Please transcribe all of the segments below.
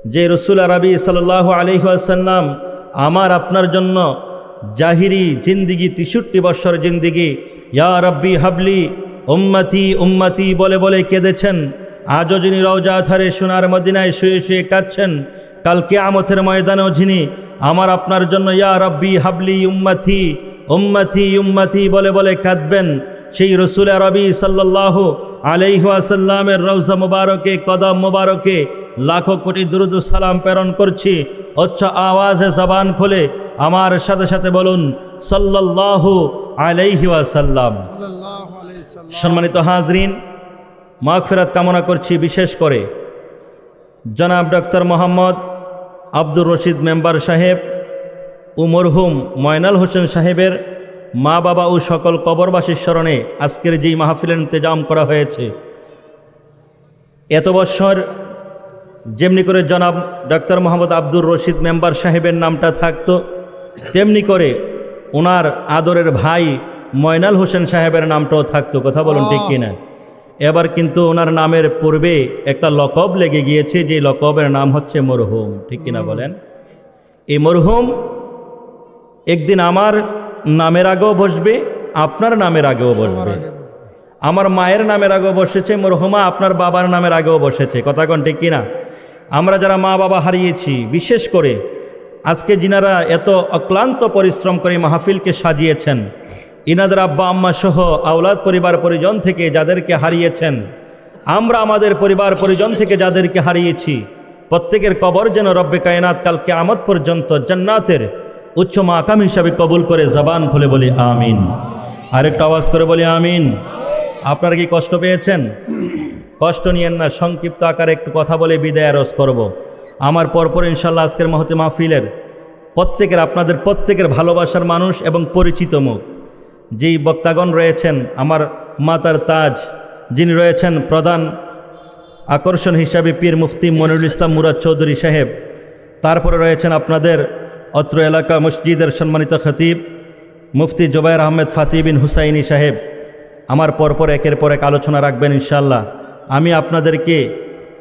যে রসুল আরবি সাল্লাল্লাহু আলাইহি ওয়াসাল্লাম আমার আপনার জন্য জাহিরি জিন্দিগি 63 বৎসর জিন্দিগি ইয়া রব্বি হাবলি উম্মতি উম্মতি বলে বলে কেঁদেছেন, আজও যিনি রওজা ধারে সোনার মদিনায় শুয়ে শুয়ে কাঁদছেন, কাল কিয়ামতের ময়দানেও যিনি আমার আপনার জন্য ইয়া রব্বি হাবলি উম্মতি উম্মতি উম্মতি বলে বলে কাঁদবেন, সেই রসুল আরবি সাল্লাল্লাহু আলাইহি ওয়াসাল্লামের রওজা মুবারকে কদম মুবারকে লাখো কোটি দুরুদ সালাম প্রেরণ করছি। উচ্চ আওয়াজে জবান খুলে আমার সাথে সাথে বলুন সাল্লাল্লাহু আলাইহি ওয়াসাল্লাম। সম্মানিত হাজরিন, মাগফিরাত কামনা করছি বিশেষ করে জনাব ডক্টর মোহাম্মদ আব্দুর রশিদ মেম্বার সাহেব ও মরহুম ময়নাল হোসেন সাহেবের মা বাবা ও সকল কবরবাসীর স্মরণে আজকের যেই মাহফিলের ইন্তেজাম করা হয়েছে। এত বছর যেমনি করে জনাব ডক্টর মোহাম্মদ আব্দুর রশিদ মেম্বার সাহেবের নামটা থাকতো, তেমনি করে ওনার আদরের ভাই ময়নাল হোসেন সাহেবের নামটাও থাকতো। কথা বলুন ঠিক কিনা? এবার কিন্তু ওনার নামের পূর্বে একটা লকব লেগে গিয়েছে, যে লকবের নাম হচ্ছে মরহুম। ঠিক কিনা বলেন? এই মরহুম একদিন আমার নামের আগেও বসবে, আপনার নামের আগেও বসবে। আমার মায়ের নামের আগেও বসেছে মরহুমা, আপনার বাবার নামের আগেও বসেছে। কথা কোন ঠিক কিনা? আমরা যারা মা বাবা হারিয়েছি, বিশেষ করে আজকে যিনারা এত অক্লান্ত পরিশ্রম করে মাহফিলকে সাজিয়েছেন, ইনাদের আব্বা আম্মা সহ আওলাদ পরিবার পরিজন থেকে যাদেরকে হারিয়েছেন, আমরা আমাদের পরিবার পরিজন থেকে যাদেরকে হারিয়েছি, প্রত্যেকের কবর যেন রব্বে কায়নাত কাল কিয়ামত পর্যন্ত জান্নাতের উচ্চ মাকাম হিসাবে কবুল করে জবান খুলে বলি আমিন। আরেকটা আওয়াজ করে বলি আমিন। আপনারা কি কষ্ট পেয়েছেন? কষ্ট নিয়েন না, সংক্ষিপ্ত আকারে একটু কথা বলে বিদায় আরজ করব। আমার পরপর ইনশাল্লাহ আজকের মহতি মাহফিলের প্রত্যেকের আপনাদের প্রত্যেকের ভালোবাসার মানুষ এবং পরিচিত মুখ যেই বক্তাগণ রয়েছেন, আমার মাতার তাজ যিনি রয়েছেন প্রধান আকর্ষণ হিসাবে পীর মুফতি মনিরুল ইসলাম মুরাদ চৌধুরী সাহেব, তারপরে রয়েছেন আপনাদের অত্র এলাকা মসজিদের সম্মানিত খতিব মুফতি জুবায়ের আহমেদ ফাতি বিন হুসাইনি সাহেব। আমার পরপর একের পর এক আলোচনা রাখবেন ইনশাল্লাহ। আমি আপনাদেরকে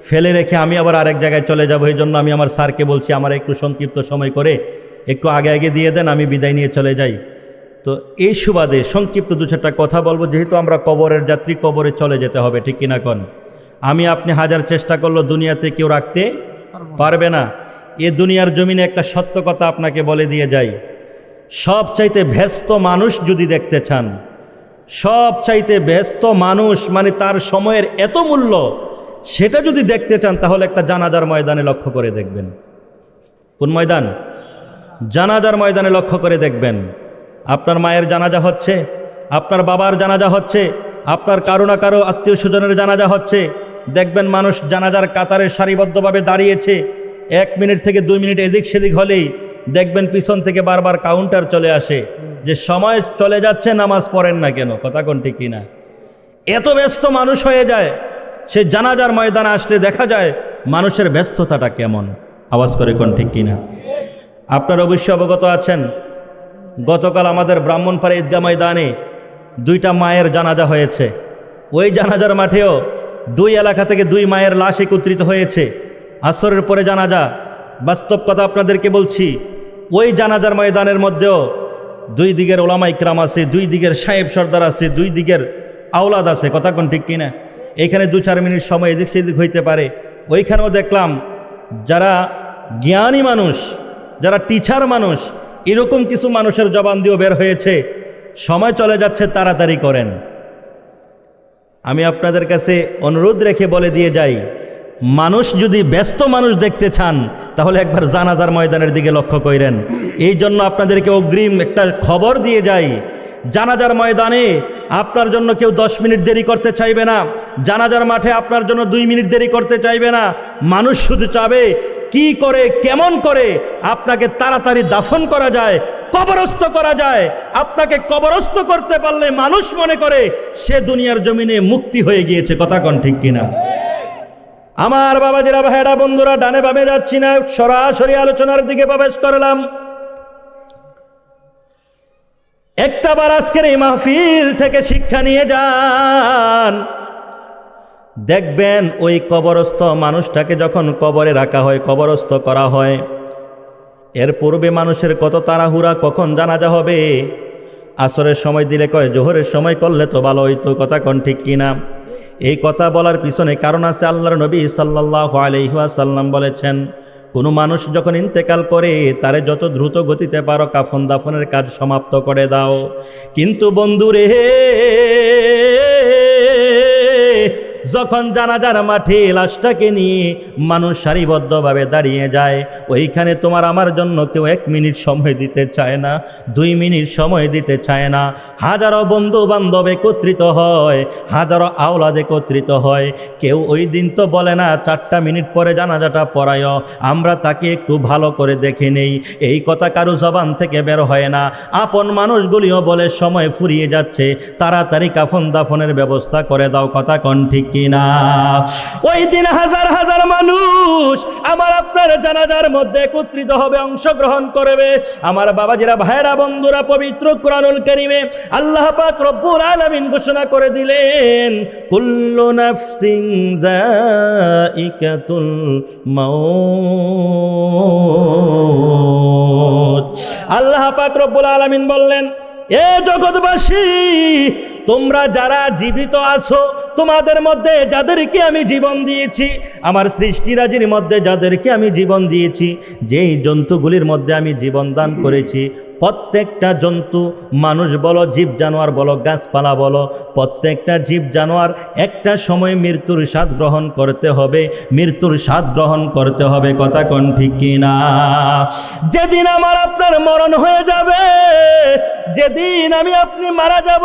ফেলে রেখে আমি আবার আরেক জায়গায় চলে যাব, এই জন্য আমি আমার স্যারকে বলছি আমার একটু সংক্ষিপ্ত সময় করে একটু আগে আগে দিয়ে দেন, আমি বিদায় নিয়ে চলে যাই। তো এই সুবাদে সংক্ষিপ্ত দু চারটা কথা বলবো, যেহেতু আমরা কবরের যাত্রী, কবরে চলে যেতে হবে। ঠিক কিনা কন? আমি আপনি হাজার চেষ্টা করলেও দুনিয়াতে কেউ রাখতে পারবে না। এ দুনিয়ার জমিনে একটা সত্য কথা আপনাকে বলে দিয়ে যাই, সবচাইতে ব্যস্ত মানুষ যদি দেখতে চান, সবচাইতে ব্যস্ত মানুষ মানে তার সময়ের এত মূল্য, সেটা যদি দেখতে চান তাহলে একটা জানাজার ময়দানে লক্ষ্য করে দেখবেন। কোন ময়দান? জানাজার ময়দানে লক্ষ্য করে দেখবেন। আপনার মায়ের জানাজা হচ্ছে, আপনার বাবার জানাজা হচ্ছে, আপনার কারো না কারো আত্মীয় স্বজনের জানাজা হচ্ছে, দেখবেন মানুষ জানাজার কাতারে সারিবদ্ধভাবে দাঁড়িয়েছে। 1 মিনিট থেকে 2 মিনিট এদিক সেদিক হলেই দেখবেন পিছন থেকে বারবার কাউন্টার চলে আসে যে সময় চলে যাচ্ছে, নামাজ পড়েন না কেন? কথা কোন ঠিক কিনা? এত ব্যস্ত মানুষ হয়ে যায়, সে জানাজার ময়দানে আসলে দেখা যায় মানুষের ব্যস্ততাটা কেমন। আওয়াজ করে কোন ঠিক কিনা? আপনারা অবশ্যই অবগত আছেন, গতকাল আমাদের ব্রাহ্মণপাড়া ঈদগাহ ময়দানে 2টা মায়ের জানাজা হয়েছে। ওই জানাজার মাঠেও 2 এলাকা থেকে 2 মায়ের লাশ একত্রিত হয়েছে। আসরের পরে জানাজা। বাস্তব কথা আপনাদেরকে বলছি, ওই জানাজার ময়দানের মধ্যেও 2 দিকের ওলামা ইকরাম আছে, 2 দিকের সাহেব সর্দার আছে, 2 দিকের আওলাদ আছে। কথা কোন ঠিক কিনা? এখানে 2-4 মিনিট সময় এদিক সেদিক হইতে পারে। ওইখানেও দেখলাম যারা জ্ঞানী মানুষ, যারা টিচার মানুষ, এরকম কিছু মানুষের জবান দিয়েও বের হয়েছে, সময় চলে যাচ্ছে, তাড়াতাড়ি করেন। আমি আপনাদের কাছে অনুরোধ রেখে বলে দিয়ে যাই, মানুষ যদি ব্যস্ত মানুষ দেখতে চান তাহলে একবার জানাজার ময়দানের দিকে লক্ষ্য করেন। এই জন্য আপনাদেরকে অগ্রিম একটা খবর দিয়ে যাই, জানাজার ময়দানে আপনার জন্য কেউ 10 মিনিট দেরি করতে চাইবে না, জানাজার মাঠে আপনার জন্য 2 মিনিট দেরি করতে চাইবে না। মানুষ শুধু চাবে কি করে, কেমন করে আপনাকে তাড়াতাড়ি দাফন করা যায়, কবরস্থ করা যায়। আপনাকে কবরস্থ করতে পারলে মানুষ মনে করে সে দুনিয়ার জমিনে মুক্তি হয়ে গিয়েছে। কথা কোন ঠিক কিনা? আমার বাবাজিরা, ভাইরা, বন্ধুরা, ডানে বামে যাচ্ছি না, সরাসরি আলোচনার দিকে প্রবেশ করলাম। একটাবার আজকের এই মাহফিল থেকে শিক্ষা নিয়ে যান। দেখবেন ওই কবরস্থ মানুষটাকে যখন কবরে রাখা হয়, কবরস্থ করা হয়, এর পূর্বে মানুষের কত তাড়াহুড়া, কখন জানাজা হবে। আসরের সময় দিলে কয় জোহরের সময় করলে তো ভালো হইতো, কথা কোন ঠিক কিনা? এই কথা বলার পিছনে কারণ আছে। আল্লাহর নবী সাল্লাল্লাহু আলাইহি ওয়াসাল্লাম বলেছেন, কোনো মানুষ যখন ইন্তেকাল করে তারে যত দ্রুত গতিতে পারো কাফন দাফনের কাজ সমাপ্ত করে দাও। কিন্তু বন্ধুরে, যখন জানাজার মাঠে লাশটাকে নিয়ে মানুষ সারিবদ্ধভাবে দাঁড়িয়ে যায়, ওইখানে তোমার আমার জন্য কেউ 1 মিনিট সময় দিতে চায় না, 2 মিনিট সময় দিতে চায় না। হাজারো বন্ধু বান্ধব একত্রিত হয়, হাজারো আওলাদ একত্রিত হয়, কেউ ওই দিন তো বলে না 4টা মিনিট পরে জানাজাটা পড়ায়, আমরা তাকে একটু ভালো করে দেখে নেই। এই কথা কারো জবান থেকে বের হয় না। আপন মানুষগুলিও বলে সময় ফুরিয়ে যাচ্ছে, তাড়াতাড়ি কাফন দাফনের ব্যবস্থা করে দাও, কথা কোন ঠিক কিনা? ওই দিন হাজার হাজার মানুষ আমার আপনার জানাজার মধ্যে একত্রিত হবে, অংশগ্রহণ করবে। আমার বাবাজিরা, ভাইরা, বন্ধুরা, পবিত্র কুরআনুল কারীমে আল্লাহ পাক রব্বুল আলামিন ঘোষণা করে দিলেন, কুল্লু নাফসিন যায়িকাতুল মাউত। আল্লাহ পাক রব্বুল আলামিন বললেন, এ জগৎবাসী, তোমরা যারা জীবিত আছো, তোমাদের মধ্যে যাদেরকে আমি জীবন দিয়েছি, আমার সৃষ্টিরাজির মধ্যে যাদেরকে আমি জীবন দিয়েছি, যেই জন্তুগুলির মধ্যে আমি জীবন দান করেছি, প্রত্যেকটা জন্তু, মানুষ বলো, জীব জানোয়ার বলো, গাছপালা বলো, প্রত্যেকটা জীব জানোয়ার একটা সময় মৃত্যুর স্বাদ গ্রহণ করতে হবে, মৃত্যুর স্বাদ গ্রহণ করতে হবে, কথা কোন ঠিক কিনা? যেদিন আমার আপনার মরণ হয়ে যাবে, যেদিন আমি আপনি মারা যাব,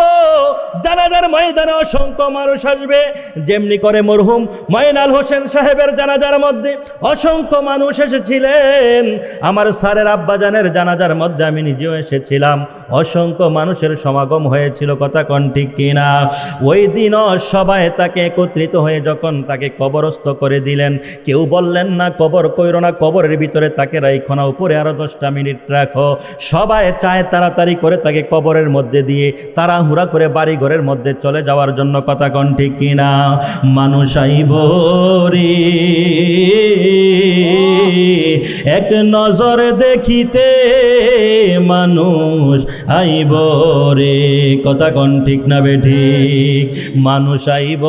জানাজার ময়দানে অসংখ্য মানুষ আসবে। যেমনি করে মরহুম ময়নাল হোসেন সাহেবের জানাজার মধ্যে অসংখ্য মানুষ এসেছিলেন, আমার স্যারের আব্বাজানের জানাজার মধ্যে আমি নিজেও এসেছিলাম, অসংখ্য মানুষের সমাগম হয়েছিল, কথা কোন ঠিক কিনা? ওই দিনও সবাই তাকে একত্রিত হয়ে যখন তাকে কবরস্থ করে দিলেন, কেউ বললেন না কবর কইরো না, কবরের ভিতরে তাকে রাখো না, উপরে আরো 10টা মিনিট রাখো। সবাই চায় তাড়াতাড়ি করে তাকে কবরের মধ্যে দিয়ে তাড়াহুড়া করে বাড়ি ঘরের মধ্যে চলে যাওয়ার জন্য, কথা কোন ঠিক কিনা? মানুষ আইব রে এক নজর দেখিতে, মানুষ আইব রে, কথা কোন ঠিক না বেঠিক? মানুষ আইব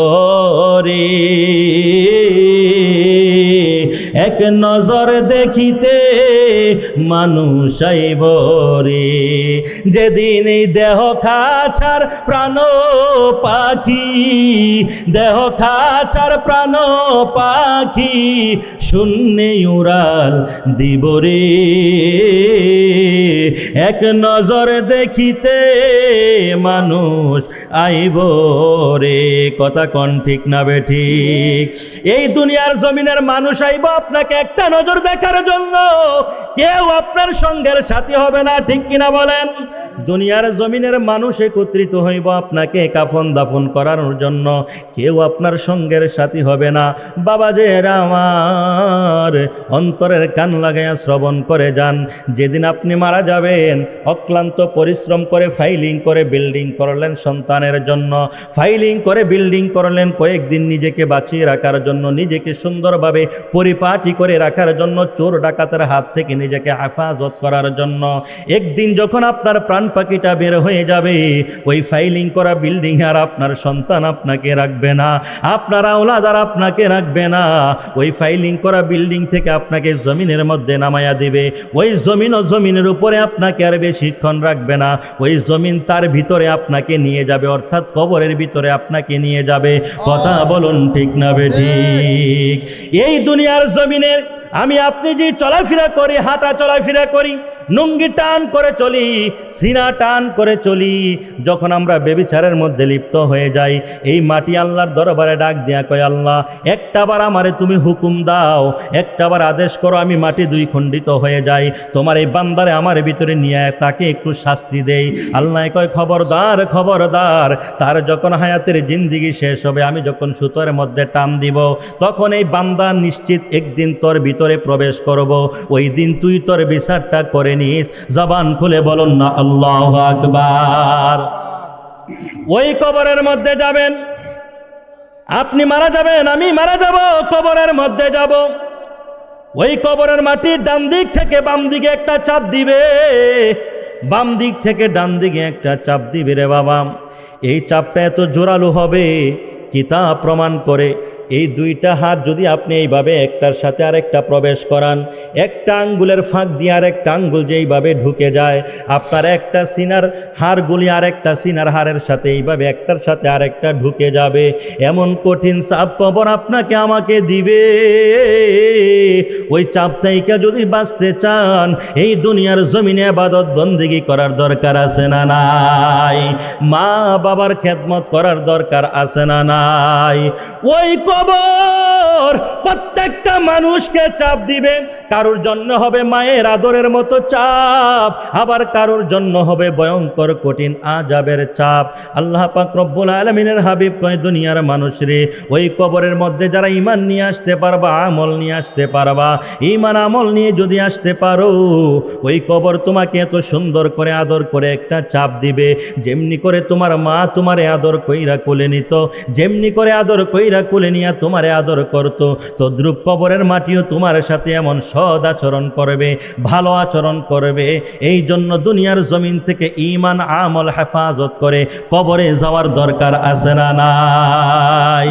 রে এক নজর দেখিতে, মানুষ আইব রে। যেদিন এই দেহ খাচার প্রাণ পাখি, দেহ খাচার প্রাণ পাখি শূন্যে উড়াল দিব রে, এক নজর দেখিতে মানুষ আইব রে, কথা কোন ঠিক না বেঠিক? এই দুনিয়ার জমিনের মানুষ আইব আপনাকে একটা নজর দেখার জন্য, কেউ আপনার সঙ্গের সাথী হবে না, ঠিক কিনা বলেন? দুনিয়ার জমিনের মানুষ একত্রিত হইব আপনাকে কাফন দাফন করার জন্য, কেউ আপনার সঙ্গের সাথী হবে না। বাবা যে আমার অন্তরের কান লাগাইয়া শ্রবণ করে যান, যেদিন আপনি মারা যাবেন, অক্লান্ত পরিশ্রম করে ফাইলিং করে বিল্ডিং করলেন সন্তানের জন্য, ফাইলিং করে বিল্ডিং করলেন কয়েকদিন নিজেকে বাঁচিয়ে রাখার জন্য, নিজেকে সুন্দরভাবে পরিপাটি করে রাখার জন্য, চোর ডাকাতের হাত থেকে নিজেকে হেফাজত করার জন্য। একদিন যখন আপনার প্রাণ পাখিটা বের হয়ে যাবে, ওই ফাইলিং করা বিল্ডিং আর আপনার সন্তান আপনাকে রাখবে না, আপনার আওলাদ আর আপনাকে রাখবে না। ওই ফাইলিং করা বিল্ডিং থেকে আপনাকে জমিনের মধ্যে নামায়া দিবে, ওই জমিন ও জমিনের উপরে আপনাকে আর বেশিক্ষণ রাখবে না, ওই জমিন তার ভিতরে আপনাকে নিয়ে যাবে, অর্থাৎ কবরের ভিতরে আপনাকে নিয়ে যাবে, কথা বলুন ঠিক না বেঠিক? এই দুনিয়ার জমিনের আমি আপনি যে চলাফেরা করি, হাঁটা চলাফেরা করি, নুঙ্গি টান করে চলি, সিনা টান করে চলি, যখন আমরা বেবিচারের মধ্যে লিপ্ত হয়ে যাই, এই মাটি আল্লাহর দরবারে ডাক দিয়া কয়, আল্লাহ একটাবার আমারে তুমি হুকুম দাও, একটাবার আদেশ করো, আমি মাটি 2 খণ্ডিত হয়ে যাই, তোমার এই বান্দারে আমার ভিতরে নিয়ে তাকে একটু শাস্তি দেই। আল্লাহ কয়, খবরদার খবরদার, তার যখন হায়াতের জিন্দিগি শেষ হবে, আমি যখন সুতোর মধ্যে টান দিব, তখন এই বান্দা নিশ্চিত একদিন তোর ভিতরে প্রবেশ করব, ওই দিন তুই তোর বিচারটা করে নিস। জবান খুলে বলুন না আল্লাহু আকবার। ওই কবরের মধ্যে যাবেন, আপনি মারা যাবেন, আমি মারা যাব, কবরের মধ্যে যাব। ওই কবরের মাটি ডান দিক থেকে বাম দিকে একটা চাপ দিবে, বাম দিক থেকে ডান দিকে একটা চাপ দিবে রে বাবা। এই চাপটা এত জোরালো হবে, কিতাব প্রমাণ করে এই দুইটা হাত যদি আপনি এইভাবে একটার সাথে আরেকটা প্রবেশ করান, একটা আঙ্গুলের ফাঁক দিয়ে আরেকটা আঙ্গুল যেইভাবে ঢুকে যায়, আপনার একটা সিনার হাড়গুলি আরেকটা সিনার হাড়ের সাথে এইভাবে একটার সাথে আরেকটা ঢুকে যাবে। এমন কঠিন চাপ কবর আপনাকে আমাকে দিবে। ওই চাপ থেকে যদি বাঁচতে চান, এই দুনিয়ার জমিনে ইবাদত বন্দেগী করার দরকার আছে না নাই? মা বাবার খেদমত করার দরকার আছে না নাই? ওই কবর প্রত্যেকটা মানুষকে চাপ দিবে। কারোর জন্য হবে মায়ের আদরের মতো চাপ, আবার কারোর জন্য হবে ভয়ঙ্কর কঠিন আযাবের চাপ। আল্লাহ পাক রব্বুল আলামিনের হাবিব কয়, দুনিয়ার মানুষরে, ওই কবরের মধ্যে যারা ঈমান নিয়ে আসতে পারবা, আমল নিয়ে আসতে পারবা, ঈমান আমল নিয়ে যদি আসতে পারো, ওই কবর তোমাকে এত সুন্দর করে আদর করে একটা চাপ দিবে। যেমনি করে তোমার মা তোমারে আদর কইরা কোলে নিত, যেমনি করে আদর কইরা কোলে নিয়ে তোমারে আদর করত, তদ্রূপ কবরের মাটিও তোমার সাথে এমন সদ আচরণ করবে, ভালো আচরণ করবে। এই জন্য দুনিয়ার জমিন থেকে ঈমান আমল হেফাজত করে কবরে যাওয়ার দরকার আছে না নাই?